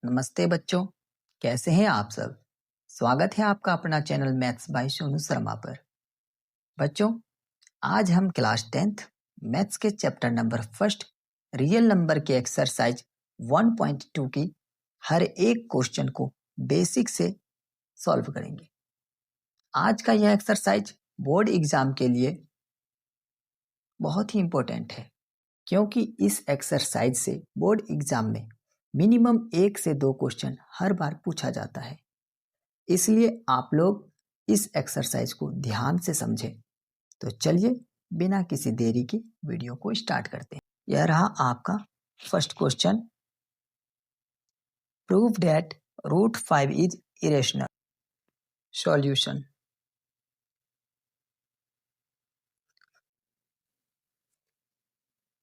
नमस्ते बच्चों, कैसे हैं आप सब। स्वागत है आपका अपना channel maths by Sonu Sharma पर। बच्चों, आज हम क्लास 10th मैथ्स के chapter number first real number के एक्सरसाइज 1.2 की हर एक क्वेश्चन को बेसिक से सॉल्व करेंगे। आज का यह एक्सरसाइज बोर्ड एग्जाम के लिए बहुत ही इम्पोर्टेंट है, क्योंकि इस एक्सरसाइज से बोर्ड एग्जाम में मिनिमम 1 से 2 क्वेश्चन हर बार पूछा जाता है। इसलिए आप लोग इस एक्सरसाइज को ध्यान से समझें। तो चलिए बिना किसी देरी की वीडियो को स्टार्ट करते हैं। यह रहा आपका first question. Prove that root 5 is irrational. Solution.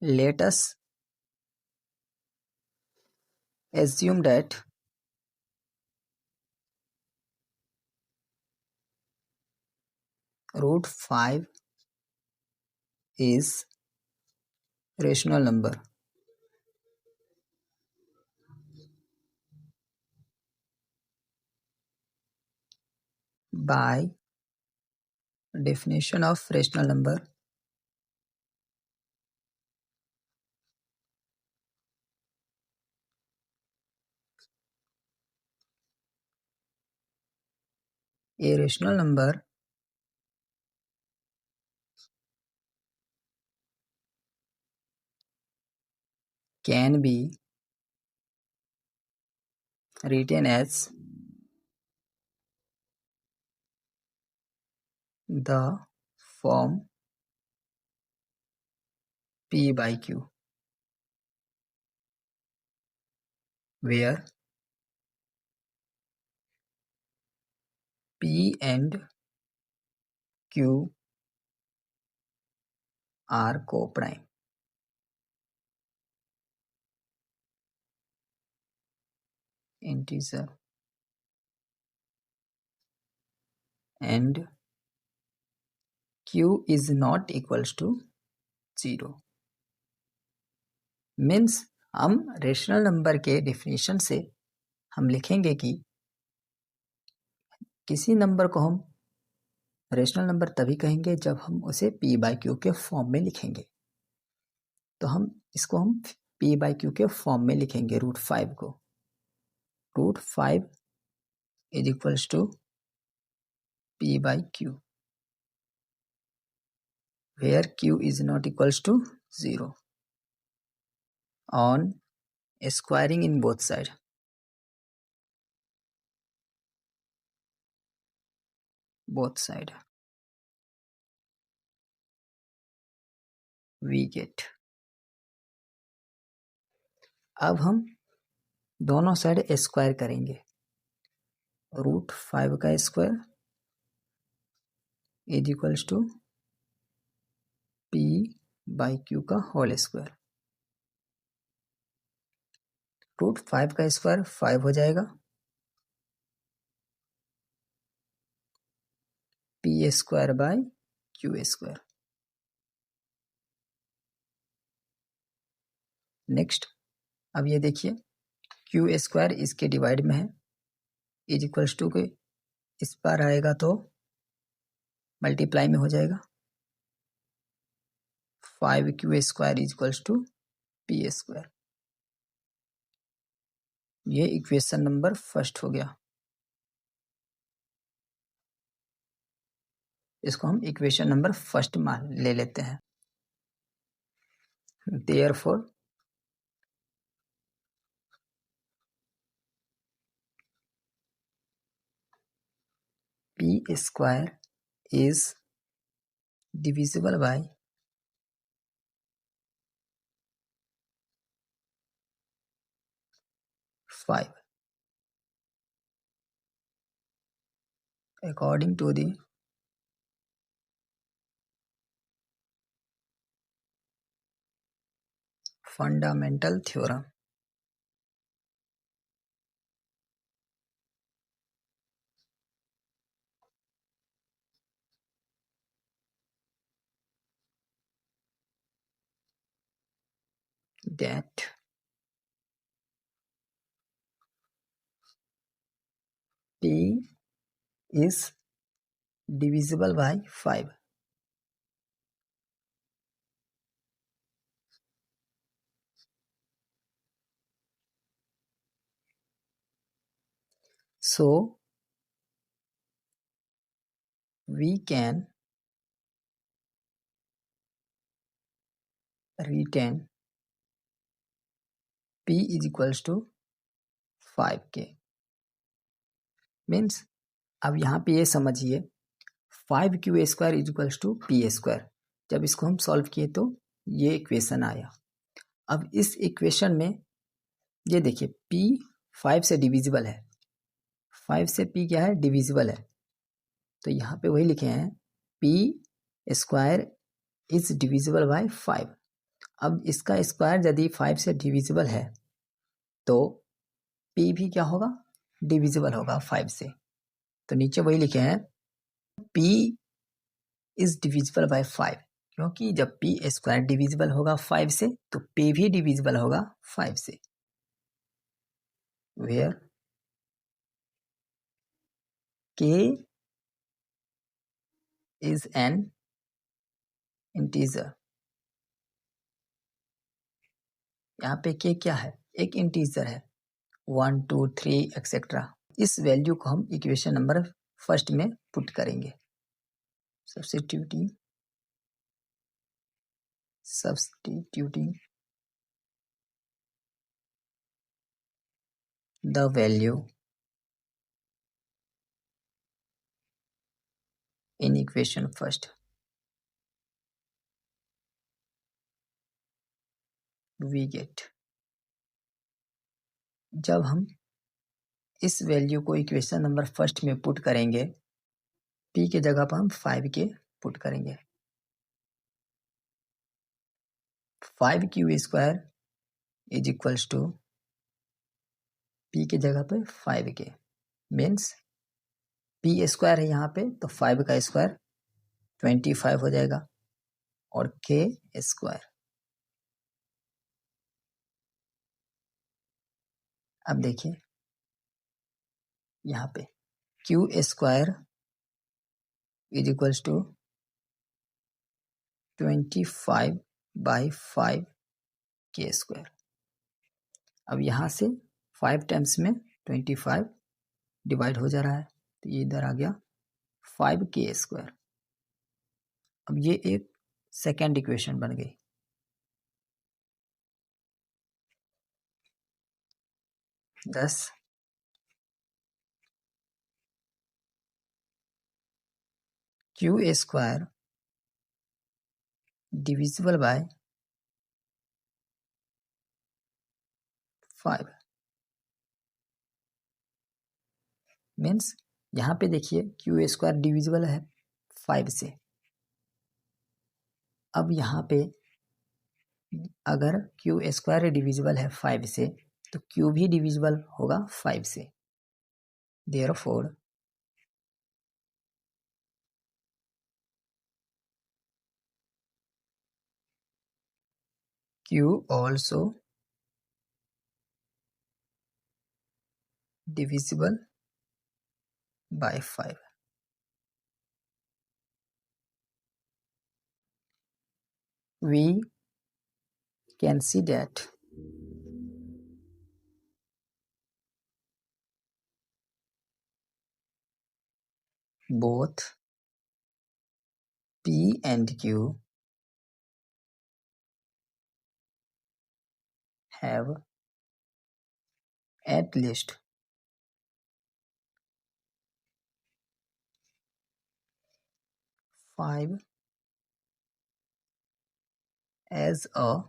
Let us assume that root 5 is rational number. By definition of rational number, a rational number can be written as the form P by Q, where P and Q are co-prime. Integer and Q is not equals to 0. Means हम rational number के definition से हम लिखेंगे कि किसी number को हम rational number तभी कहेंगे जब हम उसे P बाई क्यू के फॉर्म में लिखेंगे। तो हम इसको हम P बाई क्यू के फॉर्म में लिखेंगे रूट 5 को। Root 5 is equals to P by Q, where Q is not equals to 0 on squaring in both side. we get, अब हम दोनों साइड स्क्वायर करेंगे। रूट 5 का square is equals to P by Q का whole square. Root 5 का square 5 हो जाएगा, P square by Q square. Next, अब ये देखिए क्यू स्क्वायर इसके डिवाइड में है, इज इक्वल्स टू के इस पर आएगा तो मल्टीप्लाई में हो जाएगा। 5Q square is equals to P square. ये इक्वेशन नंबर फर्स्ट हो गया। इसको हम इक्वेशन नंबर फर्स्ट मान ले लेते हैं। Therefore P square is divisible by 5 according to the fundamental theorem. That P is divisible by 5. So we can retain P is equals to 5k. Means अब यहाँ पे ये समझिए 5q² is equals to p²। जब इसको हम solve किए तो ये इक्वेशन आया। अब इस इक्वेशन में ये देखिए p 5 से डिविजिबल है, 5 से p क्या है, डिविजिबल है। तो यहाँ पे वही लिखे हैं p² इज डिविजिबल बाय 5। अब इसका स्क्वायर यदि 5 से डिविजिबल है तो p भी क्या होगा, डिविजिबल होगा 5 से। तो नीचे वही लिखे हैं p इज डिविजिबल बाय 5, क्योंकि जब p² डिविजिबल होगा 5 से तो p भी डिविजिबल होगा 5 से। Where k is an integer. यहाँ पे k क्या है, एक इंटीजर है, 1 2 3 एक्सेट्रा। इस वैल्यू को हम इक्वेशन नंबर फर्स्ट में पुट करेंगे। substituting the value in equation first, we get, जब हम इस वैल्यू को इक्वेशन नंबर फर्स्ट में पुट करेंगे, p के जगह पर हम 5k पुट करेंगे। 5q² is equals to p के जगह पे 5k, मीन्स p² है यहाँ पे तो 5 का स्क्वायर 25 हो जाएगा और k²। अब देखिए यहाँ पे q² is equals to 25 by 5k²। अब यहाँ से 5 टाइम्स में 25 डिवाइड हो जा रहा है तो ये इधर आ गया 5k²। अब ये एक सेकेंड इक्वेशन बन गई। thus q² divisible by 5 means यहाँ पे देखिए q² डिविजिबल है 5 से। अब यहाँ पे अगर q² डिविजिबल है 5 से तो q भी डिविजिबल होगा 5 से। Therefore q also divisible by 5। We can see that both p and q have at least 5 as a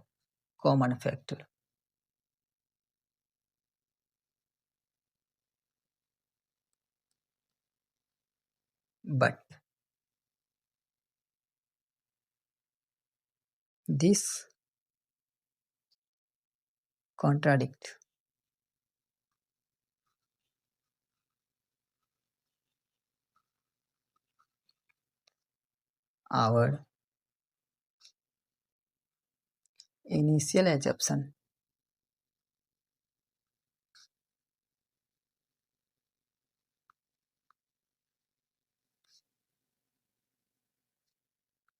common factor, but this contradicts our initial assumption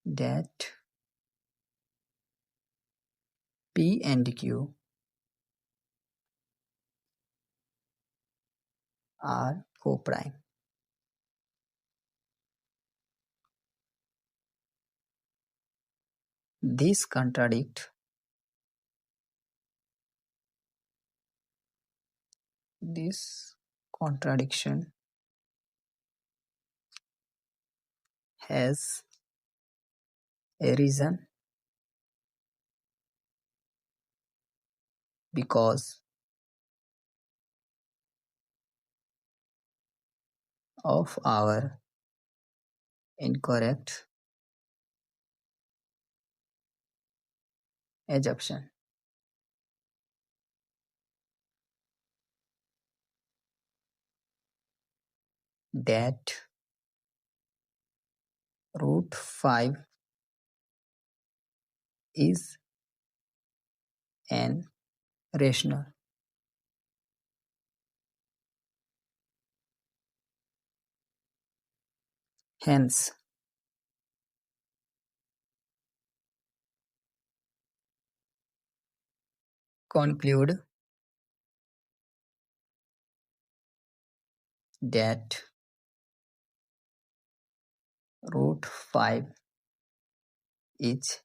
that P and Q are co-prime. This contradiction has a reason because of our incorrect assumption that root 5 is an rational. Hence, conclude that root 5 is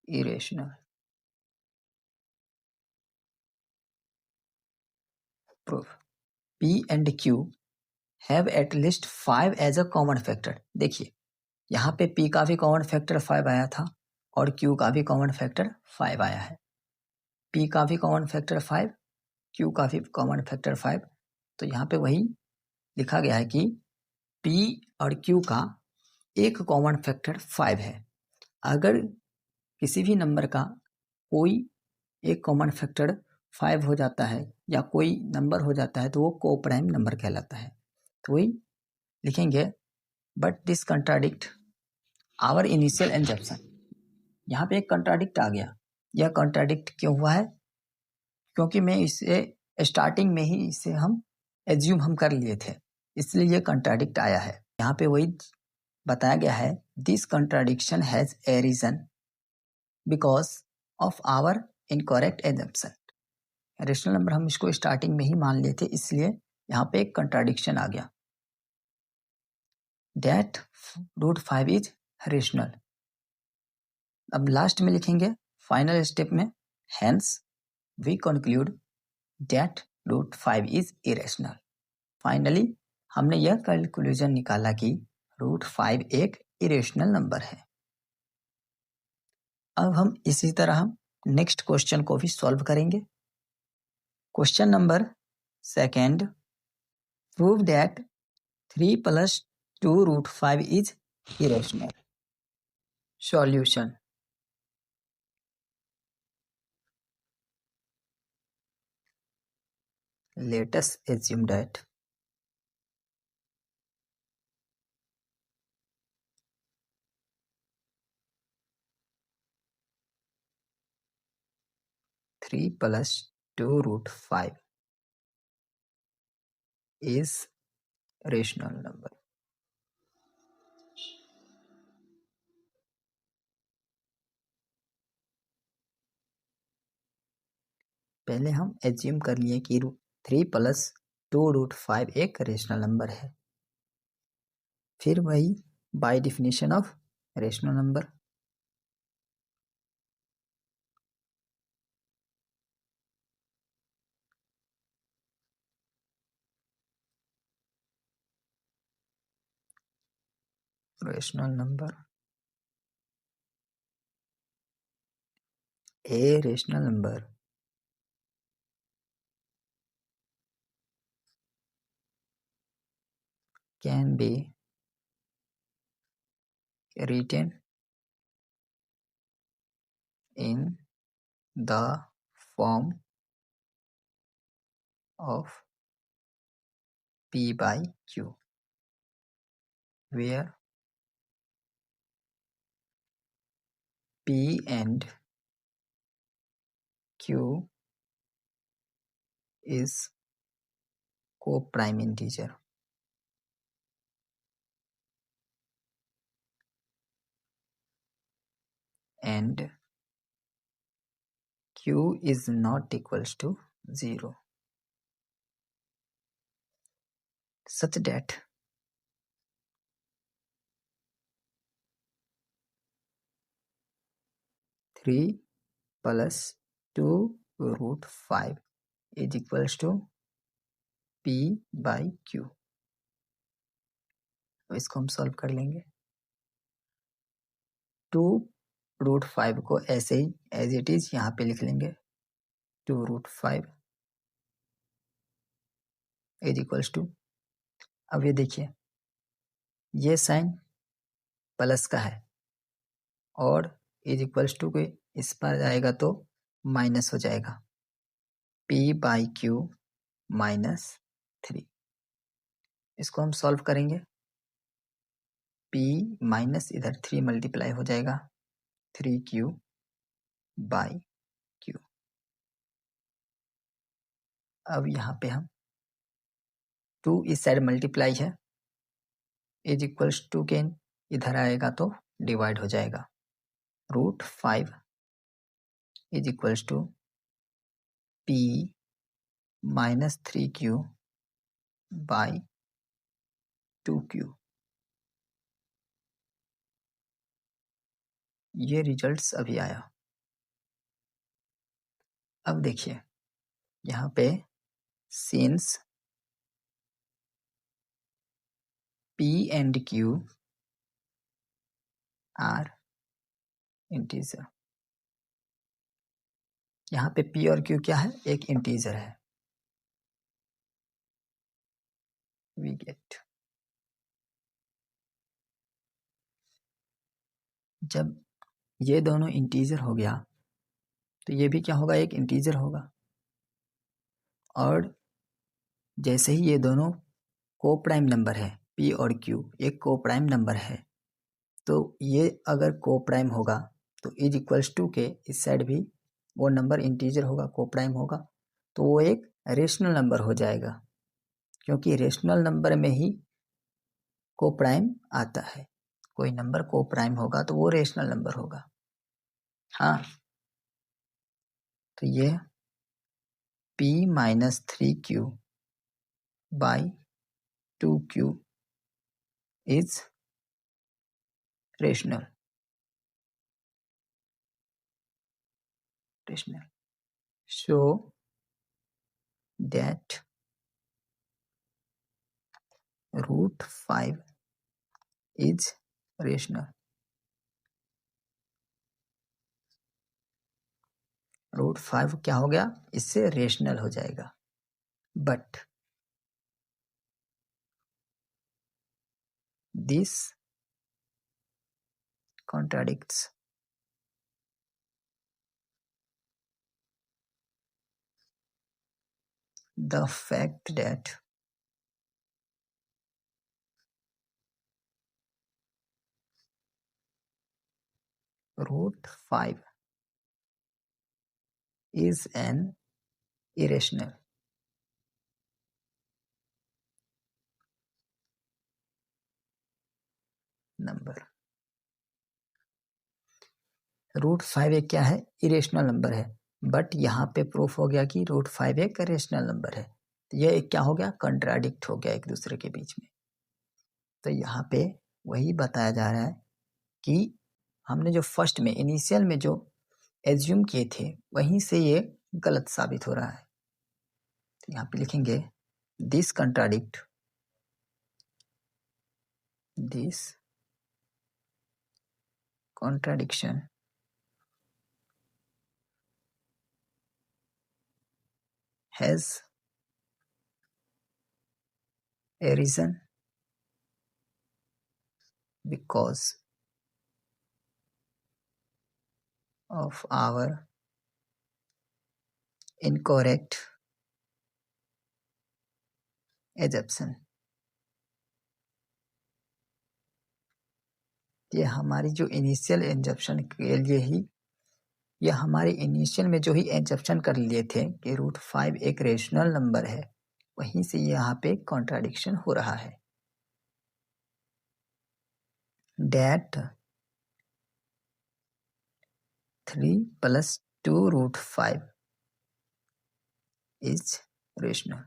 irrational. Proof. P and Q have at least 5 as a common factor. देखिए यहाँ पे P का भी common factor 5 आया था और Q का भी कॉमन फैक्टर 5 आया है. P का भी कॉमन फैक्टर 5, Q का भी कॉमन फैक्टर 5. तो यहाँ पे वही लिखा गया है कि P और Q का एक कॉमन फैक्टर 5 है. अगर किसी भी नंबर का कोई एक कॉमन फैक्टर 5 हो जाता है या कोई नंबर हो जाता है तो वो कोप्राइम नंबर कहलाता है. तो वही लिखेंगे but this contradict our initial assumption. यहाँ पे एक कंट्राडिक्ट आ गया. यह कंट्राडिक्ट क्यों हुआ है? क्योंकि मैं इसे स्टार्टिंग में ही इसे हम एज्यूम हम कर लिए थे, इसलिए ये कंट्राडिक्ट आया है. यहाँ पे वही बताया गया है this contradiction has a reason because of our incorrect assumption. Rational number हम इसको स्टार्टिंग में ही मान लिए थे, इसलिए यहाँ पे एक कंट्राडिक्शन आ गया. That root 5 is rational. अब लास्ट में लिखेंगे फाइनल स्टेप में hence we conclude that root 5 is irrational. Finally हमने यह कंक्लूजन निकाला कि रूट 5 एक इरेशनल नंबर है. अब हम इसी तरह हम नेक्स्ट क्वेश्चन को भी सॉल्व करेंगे. Question number second, prove that 3 plus 2 root 5 is irrational. Solution. Let us assume that three plus 2 root 5 is rational number. पहले हम एज्यूम कर लिए कि 3 plus 2 root 5 एक रेशनल नंबर है. फिर वही by definition of rational number a rational number can be written in the form of P by Q, where P and Q is co-prime integer. and q is not equals to 0, such that three plus 2 root 5 is equals to p by q। अब इसको हम solve कर लेंगे। 2 root 5 को ऐसे ही as it is यहाँ पे लिख लेंगे। 2 रूट 5 इज इक्वल्स टू, अब ये देखिए ये साइन प्लस का है और इज इक्वल्स टू के इस पर जाएगा तो माइनस हो जाएगा, p बाई क्यू माइनस 3। इसको हम सॉल्व करेंगे। p माइनस इधर 3 मल्टीप्लाई हो जाएगा 3q बाई क्यू। अब यहाँ पे हम 2 इस साइड मल्टीप्लाई है, इज इक्वल्स टू के इधर आएगा तो डिवाइड हो जाएगा। Root 5 is equals to p minus 3q by 2q। ये रिजल्ट्स अभी आया। अब देखिए यहाँ पे since p and q are integer, यहाँ पे p और q क्या है, एक इंटीजर है। वी गेट, जब ये दोनों इंटीजर हो गया तो ये भी क्या होगा, एक इंटीजर होगा। और जैसे ही ये दोनों को प्राइम नंबर है, p और q एक को प्राइम नंबर है, तो ये अगर को प्राइम होगा तो इज इक्वल्स टू के इस साइड भी वो नंबर इंटीजर होगा, को प्राइम होगा, तो वो एक रेशनल नंबर हो जाएगा, क्योंकि रेशनल नंबर में ही को प्राइम आता है। कोई नंबर को प्राइम होगा तो वो रेशनल नंबर होगा। हाँ, तो ये p minus 3q by 2q is rational. So that root 5 is rational। Root 5 क्या हो गया, इससे रेशनल हो जाएगा। But this contradicts the fact that root 5 is an irrational number. रूट 5 एक क्या है, इरेशनल नंबर है, बट यहाँ पे प्रूफ हो गया कि रूट 5 एक रेशनल नंबर है। तो यह एक क्या हो गया, कंट्राडिक्ट हो गया एक दूसरे के बीच में। तो यहाँ पे वही बताया जा रहा है कि हमने जो फर्स्ट में इनिशियल में जो एज्यूम किए थे वहीं से ये गलत साबित हो रहा है। तो यहाँ पे लिखेंगे this contradiction has arisen because of our incorrect assumption। ये हमारी जो इनिशियल एजम्पशन के लिए ही, ये हमारे इनिशियल में जो ही एजम्पशन कर लिए थे कि रूट 5 एक रेशनल नंबर है, वहीं से यहाँ पे कॉन्ट्राडिक्शन हो रहा है। that 3 + 2√5 is rational।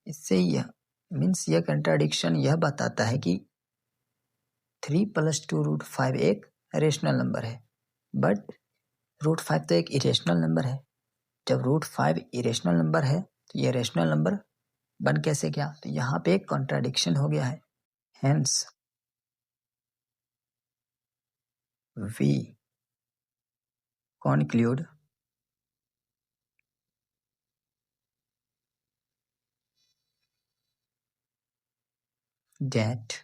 इससे यह मीन्स यह कंट्राडिक्शन यह बताता है कि 3 + 2√5 एक रेशनल नंबर है, बट √5 तो एक इरेशनल नंबर है। जब √5 इरेशनल नंबर है तो यह रेशनल नंबर बन कैसे गया? तो यहाँ पे एक कॉन्ट्राडिक्शन हो गया है। Hence we conclude that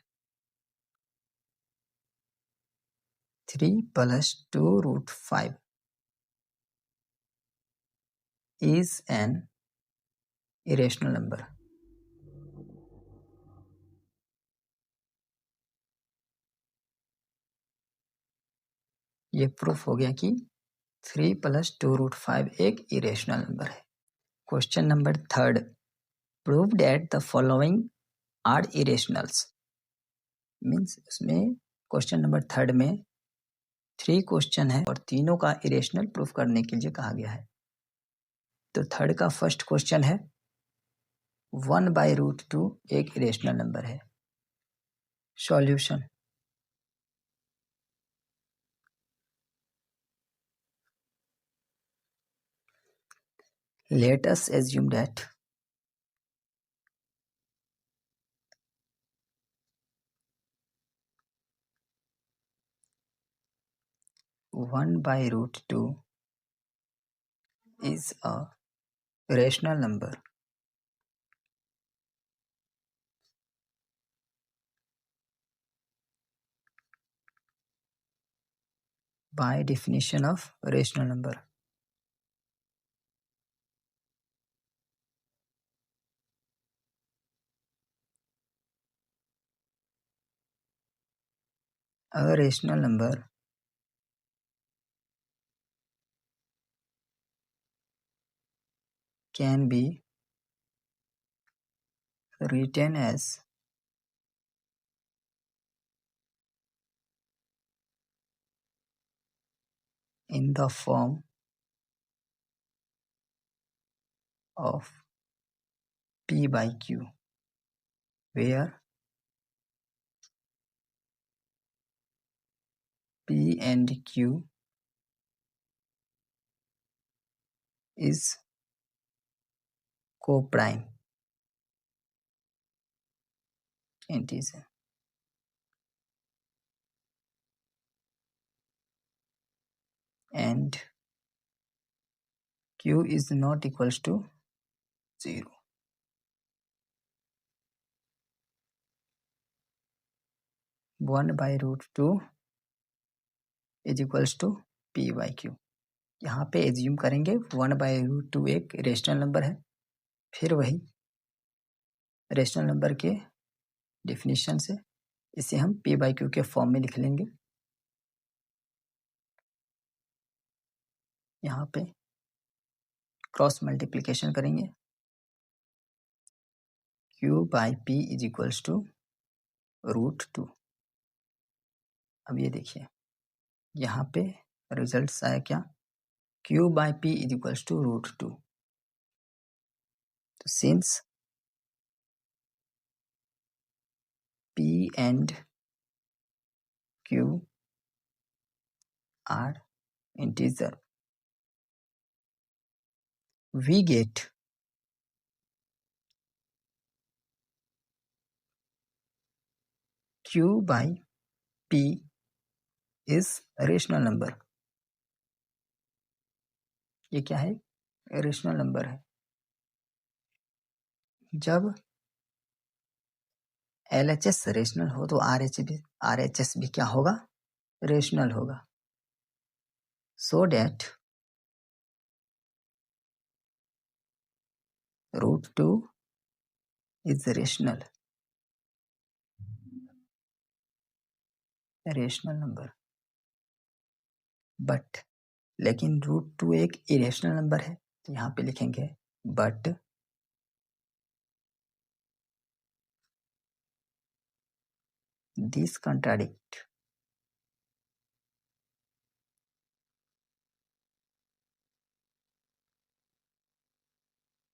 3 + 2√5 is an irrational number। ये प्रूफ हो गया कि 3 + 2√5 एक इरेशनल नंबर है। Question number 3, prove that the following are irrationals. Means उसमें क्वेश्चन नंबर 3 में 3 क्वेश्चन है और तीनों का इरेशनल प्रूफ करने के लिए कहा गया है। तो 3 का फर्स्ट क्वेश्चन है 1/√2 एक इरेशनल नंबर है। Solution, let us assume that 1/√2 is a rational number by definition of rational number। A rational number can be written as in the form of P/Q, where P and Q is co-prime integer and Q is not equals to 0। One by root two is equals to P/Q। यहाँ पे assume करेंगे 1/√2 एक rational number है। फिर वही rational number के definition से इसे हम P/Q के फॉर्म में लिख लेंगे। यहाँ पे क्रॉस मल्टीप्लिकेशन करेंगे, Q/P इज इक्वल्स टू √2। अब ये देखिए यहाँ पे रिजल्ट आया क्या? Q/P is equals to √2। तो since P and Q are integer, we get Q/P is rational number. ये क्या है? रेशनल नंबर है। जब LHS रेशनल हो तो RHS भी क्या होगा? रेशनल होगा। So that √2 is rational number. But लेकिन √2 एक इरेशनल नंबर है, तो यहाँ पे लिखेंगे but this contradict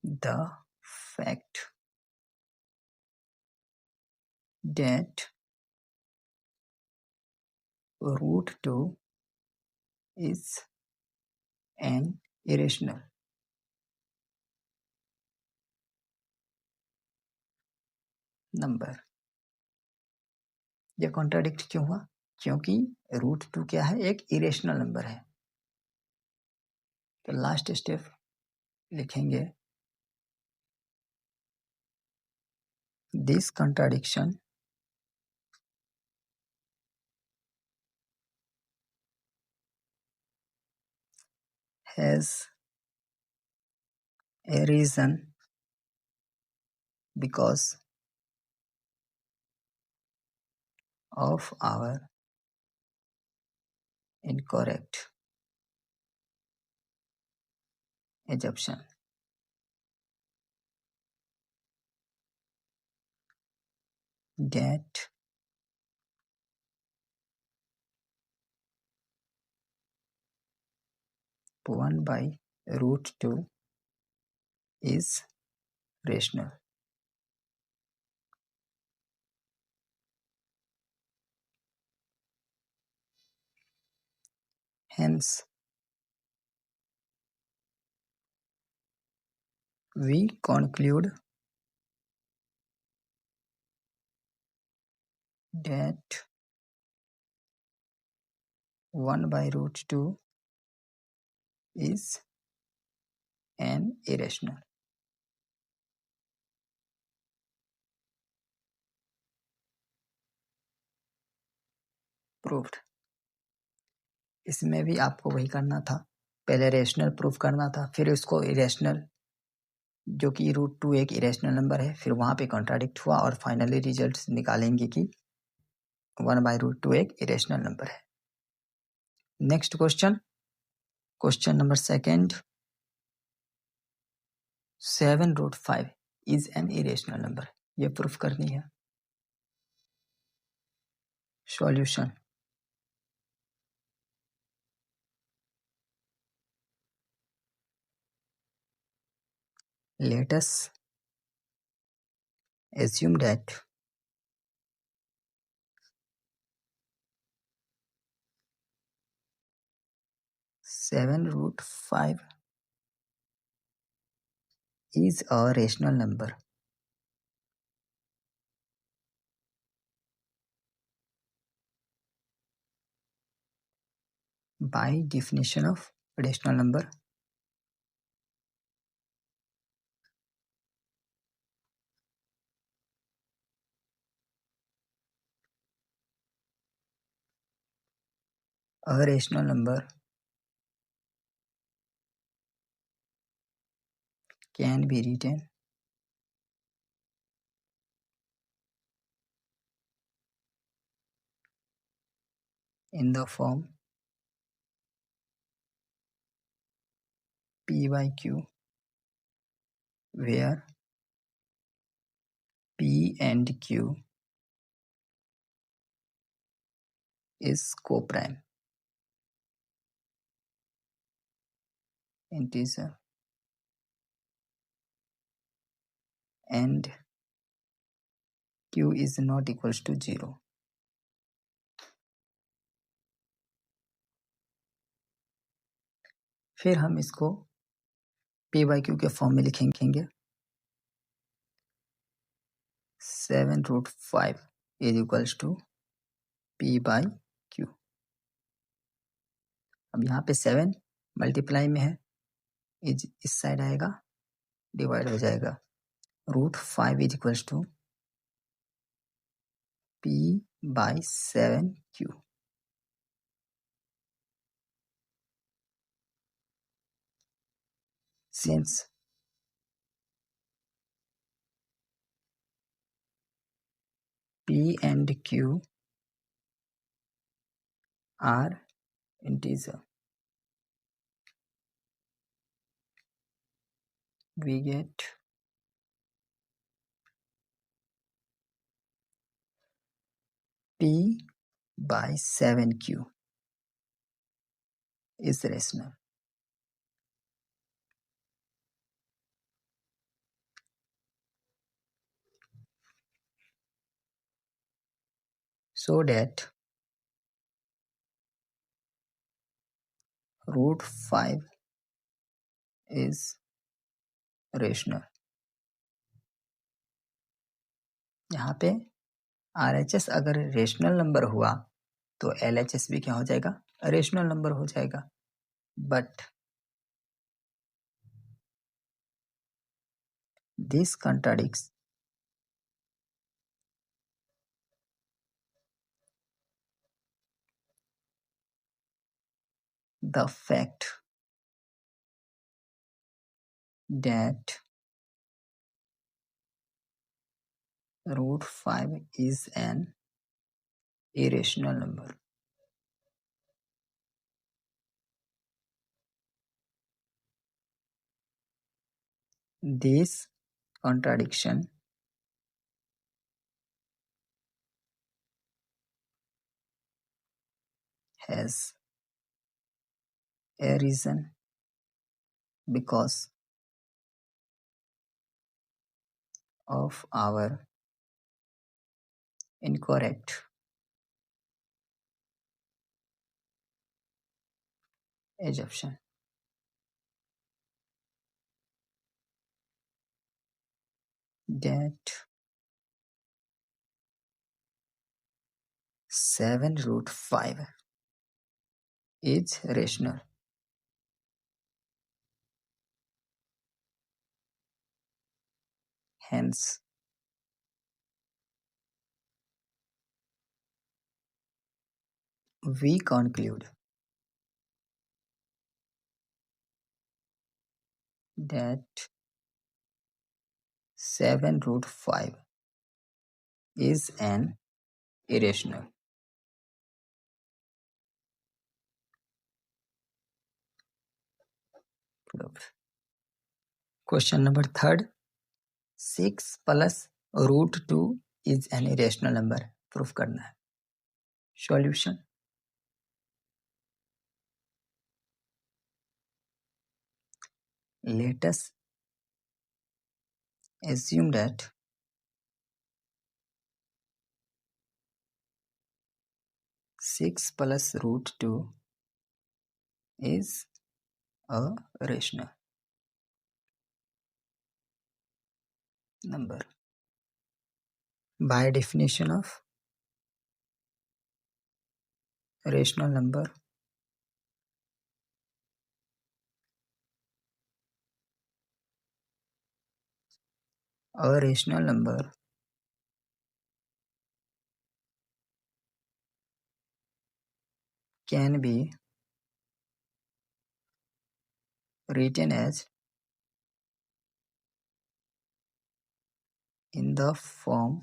the fact that root 2 is an irrational number। यह कॉन्ट्राडिक्ट क्यों हुआ? क्योंकि रूट 2 क्या है? एक इरेशनल नंबर है। तो लास्ट स्टेप लिखेंगे, this contradiction has a reason because of our incorrect assumption that 1 by root 2 is rational। Hence, we conclude that 1 by root 2 is an irrational। Proved. इसमें भी आपको वही करना था, पहले रेशनल प्रूफ करना था, फिर उसको इरेशनल, जो कि रूट 2 एक इरेशनल नंबर है, फिर वहां पे कॉन्ट्राडिक्ट हुआ और फाइनली रिजल्ट निकालेंगे कि 1 by root 2 एक इरेशनल नंबर है। Next question, question number second, 7 root 5 is an irrational number. ये प्रूफ करनी है। Solution, let us assume that 7 root 5 is a rational number by definition of rational number a rational number can be written in the form P by Q, where P and Q is coprime integer and Q is not equals to 0। फिर हम इसको P by Q के form में लिखेंगे, 7 root 5 is equals to P by Q। अब यहाँ पे 7 multiply में है, इस साइड आएगा, डिवाइड हो जाएगा, root 5 is equals to P by 7Q। Since P and Q are integer, we get P by 7Q is rational। so that root 5 is rational। यहाँ पे RHS अगर रेशनल नंबर हुआ तो LHS भी क्या हो जाएगा, रेशनल नंबर हो जाएगा। But this contradicts the fact that root 5 is an irrational number। This contradiction has arisen because of our incorrect assumption that 7 root 5 is rational। Hence, we conclude that 7 root 5 is an irrational। Question number 3rd, 6 plus root 2 is an irrational number। Proof करना है। Solution, let us assume that 6 plus root 2 is a rational number। By definition of rational number, a rational number can be written as in the form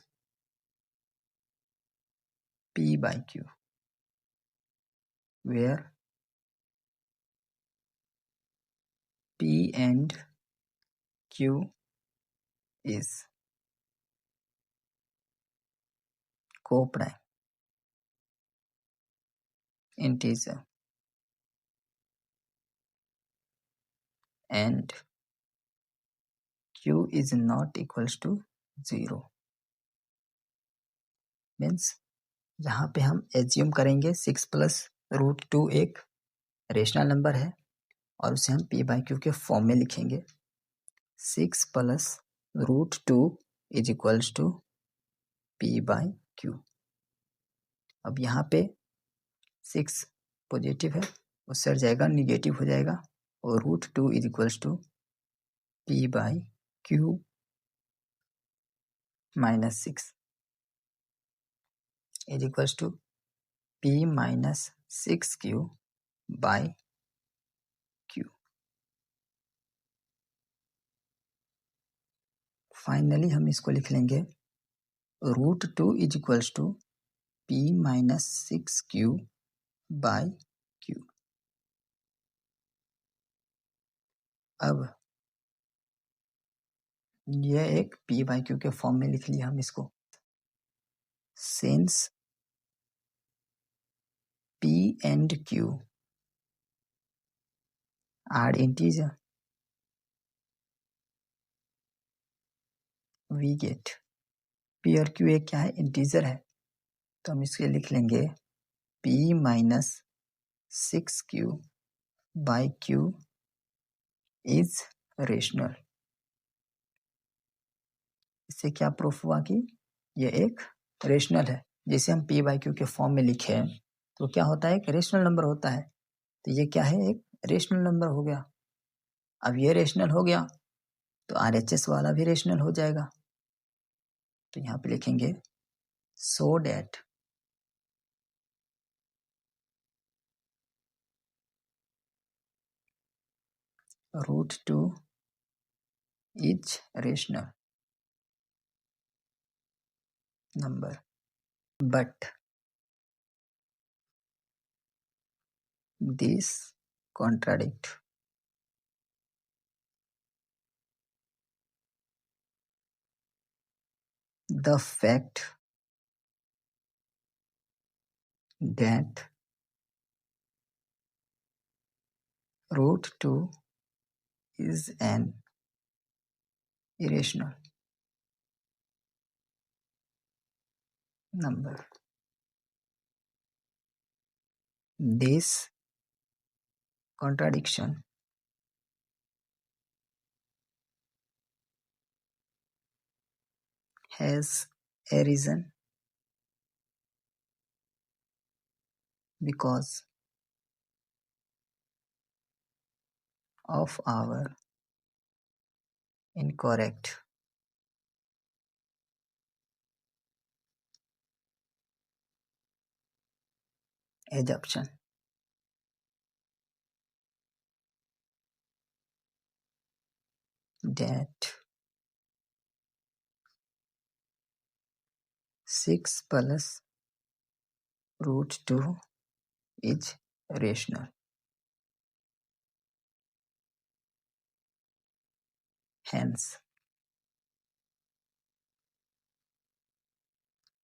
P by Q, where P and Q is co-prime integer and Q is not equals to 0। Means यहाँ पे हम assume करेंगे 6 plus root 2 एक rational number है और उसे हम P by Q के फॉर्म में लिखेंगे। 6 plus root 2 is equals to P by Q। अब यहाँ पे 6 पॉजिटिव है, उससे हट जाएगा, निगेटिव हो जाएगा और root 2 is equals to P by Q minus 6 is equals to P minus 6Q by Q। Finally हम इसको लिख लेंगे root 2 is equals to P minus 6Q by Q। अब यह एक P बाई Q के फॉर्म में लिख लिया हम इसको। Since P and Q are integer, we get P और Q एक क्या है, इंटीजर है, तो हम इसके लिख लेंगे p minus 6q by q is rational. इससे क्या प्रूफ हुआ कि ये एक रेशनल है। जैसे हम p बाई क्यू के फॉर्म में लिखे हैं तो क्या होता है, एक रेशनल नंबर होता है। तो ये क्या है, एक रेशनल नंबर हो गया। अब ये रेशनल हो गया तो RHS वाला भी रेशनल हो जाएगा। तो यहाँ पे लिखेंगे so that √2 is rational number, but these contradict the fact that √2 is an irrational number. This contradiction has arisen because of our incorrect assumption that 6 plus √2 is rational. Hence,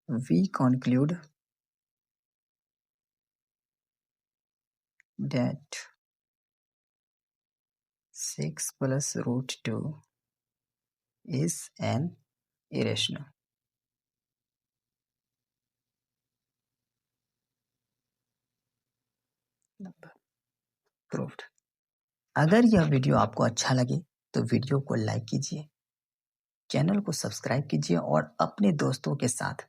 we conclude that 6 plus √2 is an irrational number. Proved. अगर यह video आपको अच्छा लगे तो video को like कीजिए, channel को subscribe कीजिए और अपने दोस्तों के साथ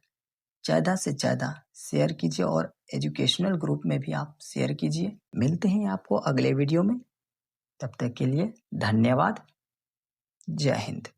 ज़्यादा से ज़्यादा शेयर कीजिए और एजुकेशनल ग्रुप में भी आप शेयर कीजिए। मिलते हैं आपको अगले वीडियो में, तब तक के लिए धन्यवाद। जय हिंद।